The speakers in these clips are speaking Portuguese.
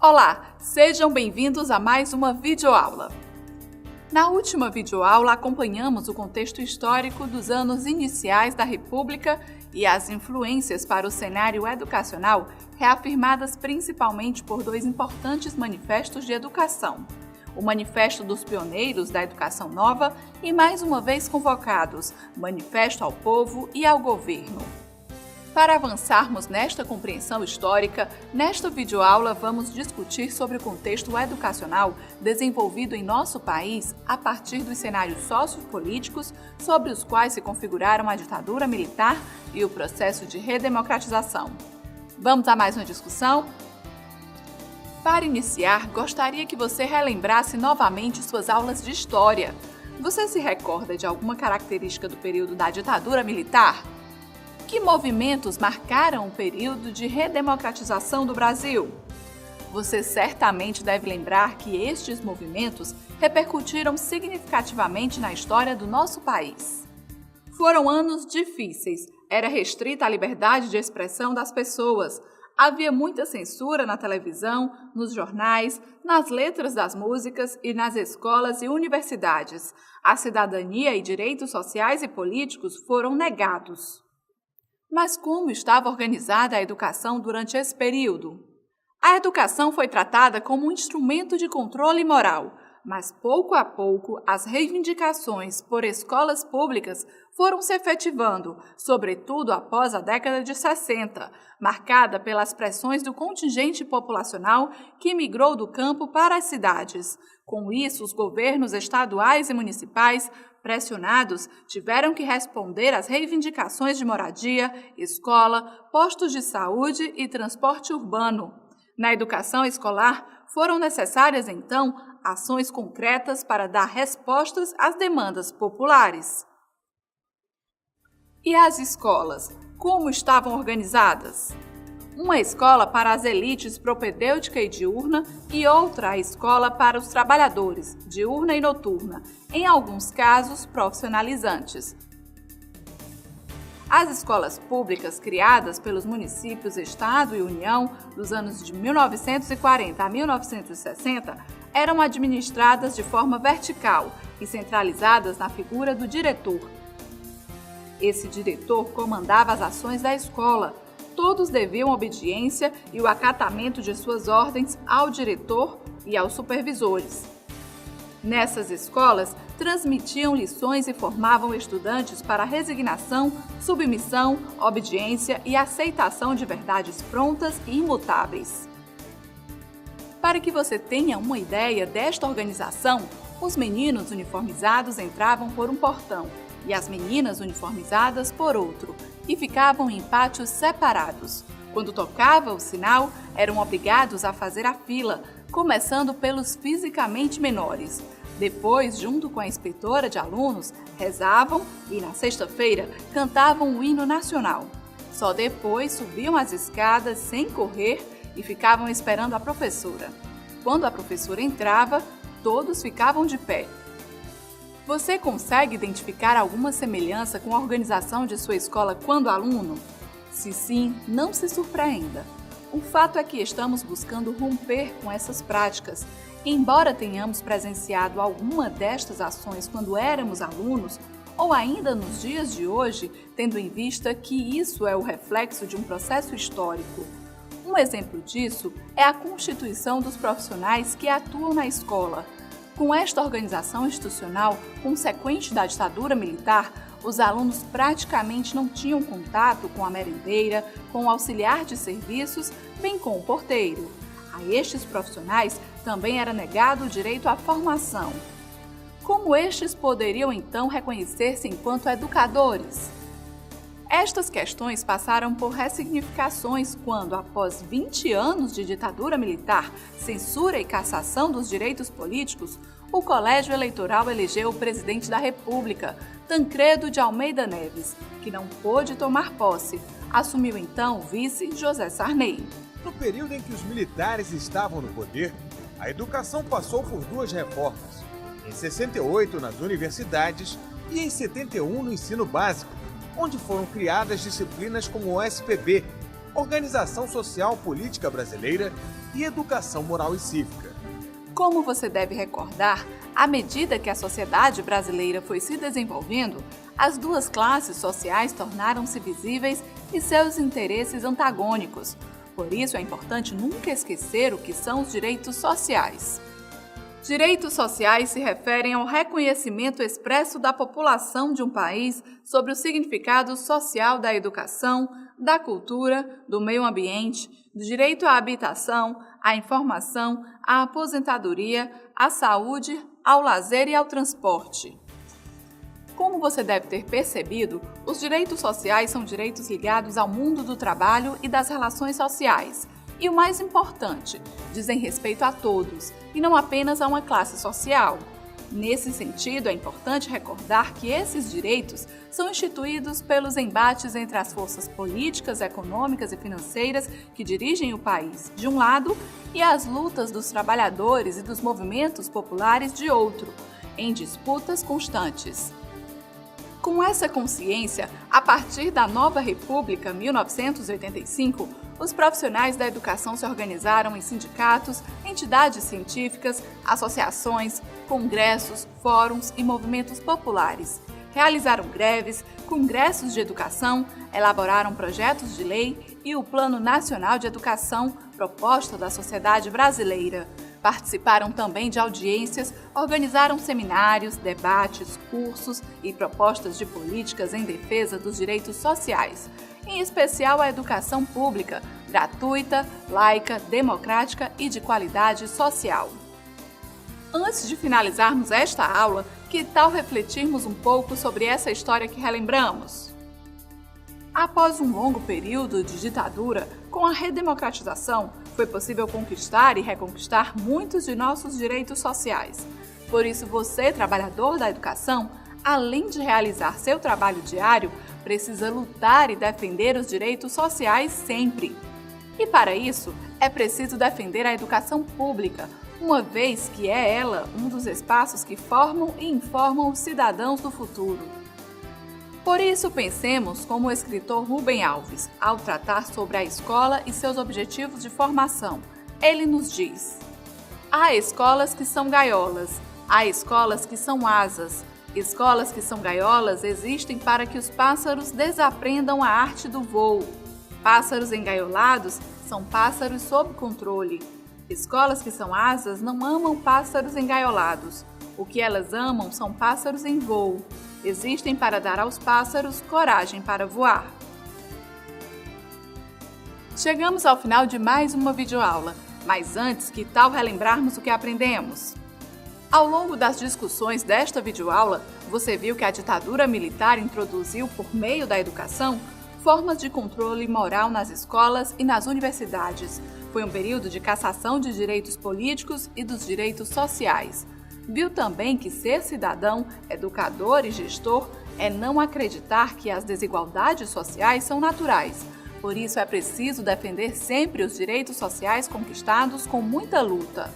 Olá, sejam bem-vindos a mais uma videoaula. Na última videoaula, acompanhamos o contexto histórico dos anos iniciais da República e as influências para o cenário educacional, reafirmadas principalmente por dois importantes manifestos de educação: o Manifesto dos Pioneiros da Educação Nova e, mais uma vez convocados, Manifesto ao Povo e ao Governo. Para avançarmos nesta compreensão histórica, nesta videoaula vamos discutir sobre o contexto educacional desenvolvido em nosso país a partir dos cenários sociopolíticos sobre os quais se configuraram a ditadura militar e o processo de redemocratização. Vamos a mais uma discussão? Para iniciar, gostaria que você relembrasse novamente suas aulas de história. Você se recorda de alguma característica do período da ditadura militar? Que movimentos marcaram o período de redemocratização do Brasil? Você certamente deve lembrar que estes movimentos repercutiram significativamente na história do nosso país. Foram anos difíceis, era restrita a liberdade de expressão das pessoas, havia muita censura na televisão, nos jornais, nas letras das músicas e nas escolas e universidades. A cidadania e direitos sociais e políticos foram negados. Mas como estava organizada a educação durante esse período? A educação foi tratada como um instrumento de controle moral, mas pouco a pouco as reivindicações por escolas públicas foram se efetivando, sobretudo após a década de 60, marcada pelas pressões do contingente populacional que migrou do campo para as cidades. Com isso, os governos estaduais e municipais, pressionados, tiveram que responder às reivindicações de moradia, escola, postos de saúde e transporte urbano. Na educação escolar, foram necessárias, então, ações concretas para dar respostas às demandas populares. E as escolas, como estavam organizadas? Uma escola para as elites propedêutica e diurna e outra escola para os trabalhadores, diurna e noturna, em alguns casos profissionalizantes. As escolas públicas criadas pelos municípios, Estado e União dos anos de 1940 a 1960 eram administradas de forma vertical e centralizadas na figura do diretor. Esse diretor comandava as ações da escola. Todos deviam obediência e o acatamento de suas ordens ao diretor e aos supervisores. Nessas escolas, transmitiam lições e formavam estudantes para resignação, submissão, obediência e aceitação de verdades prontas e imutáveis. Para que você tenha uma ideia desta organização, os meninos uniformizados entravam por um portão e as meninas uniformizadas por outro, e ficavam em pátios separados. Quando tocava o sinal, eram obrigados a fazer a fila, começando pelos fisicamente menores. Depois, junto com a inspetora de alunos, rezavam e, na sexta-feira, cantavam o hino nacional. Só depois subiam as escadas sem correr e ficavam esperando a professora. Quando a professora entrava, todos ficavam de pé. Você consegue identificar alguma semelhança com a organização de sua escola quando aluno? Se sim, não se surpreenda. O fato é que estamos buscando romper com essas práticas. Embora tenhamos presenciado alguma destas ações quando éramos alunos, ou ainda nos dias de hoje, tendo em vista que isso é o reflexo de um processo histórico. Um exemplo disso é a constituição dos profissionais que atuam na escola. Com esta organização institucional consequente da ditadura militar, os alunos praticamente não tinham contato com a merendeira, com o auxiliar de serviços, bem com o porteiro. A estes profissionais também era negado o direito à formação. Como estes poderiam então reconhecer-se enquanto educadores? Estas questões passaram por ressignificações quando, após 20 anos de ditadura militar, censura e cassação dos direitos políticos, o Colégio Eleitoral elegeu o presidente da República, Tancredo de Almeida Neves, que não pôde tomar posse. Assumiu então o vice José Sarney. No período em que os militares estavam no poder, a educação passou por duas reformas. Em 68 nas universidades e em 71 no ensino básico, onde foram criadas disciplinas como o SPB, organização social política brasileira e educação moral e cívica. Como você deve recordar, à medida que a sociedade brasileira foi se desenvolvendo, as duas classes sociais tornaram-se visíveis e seus interesses antagônicos. Por isso é importante nunca esquecer o que são os direitos sociais. Direitos sociais se referem ao reconhecimento expresso da população de um país sobre o significado social da educação, da cultura, do meio ambiente, do direito à habitação, à informação, à aposentadoria, à saúde, ao lazer e ao transporte. Como você deve ter percebido, os direitos sociais são direitos ligados ao mundo do trabalho e das relações sociais. E o mais importante, dizem respeito a todos, e não apenas a uma classe social. Nesse sentido, é importante recordar que esses direitos são instituídos pelos embates entre as forças políticas, econômicas e financeiras que dirigem o país, de um lado, e as lutas dos trabalhadores e dos movimentos populares, de outro, em disputas constantes. Com essa consciência, a partir da nova República, 1985, os profissionais da educação se organizaram em sindicatos, entidades científicas, associações, congressos, fóruns e movimentos populares. Realizaram greves, congressos de educação, elaboraram projetos de lei e o Plano Nacional de Educação, proposta da sociedade brasileira. Participaram também de audiências, organizaram seminários, debates, cursos e propostas de políticas em defesa dos direitos sociais, em especial a educação pública, gratuita, laica, democrática e de qualidade social. Antes de finalizarmos esta aula, que tal refletirmos um pouco sobre essa história que relembramos? Após um longo período de ditadura, com a redemocratização, foi possível conquistar e reconquistar muitos de nossos direitos sociais. Por isso, você, trabalhador da educação, além de realizar seu trabalho diário, precisa lutar e defender os direitos sociais sempre. E para isso, é preciso defender a educação pública, uma vez que é ela um dos espaços que formam e informam os cidadãos do futuro. Por isso, pensemos como o escritor Rubem Alves, ao tratar sobre a escola e seus objetivos de formação. Ele nos diz: há escolas que são gaiolas, há escolas que são asas. Escolas que são gaiolas existem para que os pássaros desaprendam a arte do voo. Pássaros engaiolados são pássaros sob controle. Escolas que são asas não amam pássaros engaiolados. O que elas amam são pássaros em voo. Existem para dar aos pássaros coragem para voar. Chegamos ao final de mais uma videoaula, mas antes, que tal relembrarmos o que aprendemos? Ao longo das discussões desta videoaula, você viu que a ditadura militar introduziu, por meio da educação, formas de controle moral nas escolas e nas universidades. Foi um período de cassação de direitos políticos e dos direitos sociais. Viu também que ser cidadão, educador e gestor é não acreditar que as desigualdades sociais são naturais. Por isso é preciso defender sempre os direitos sociais conquistados com muita luta.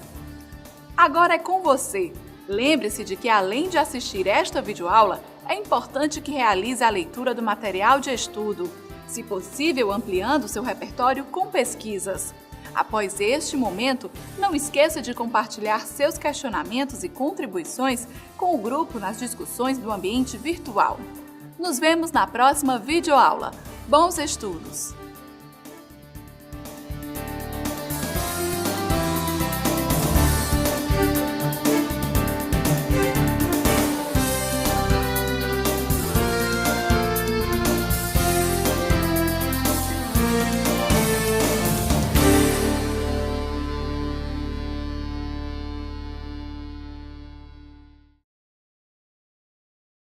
Agora é com você. Lembre-se de que, além de assistir esta videoaula, é importante que realize a leitura do material de estudo, se possível ampliando seu repertório com pesquisas. Após este momento, não esqueça de compartilhar seus questionamentos e contribuições com o grupo nas discussões do ambiente virtual. Nos vemos na próxima videoaula. Bons estudos!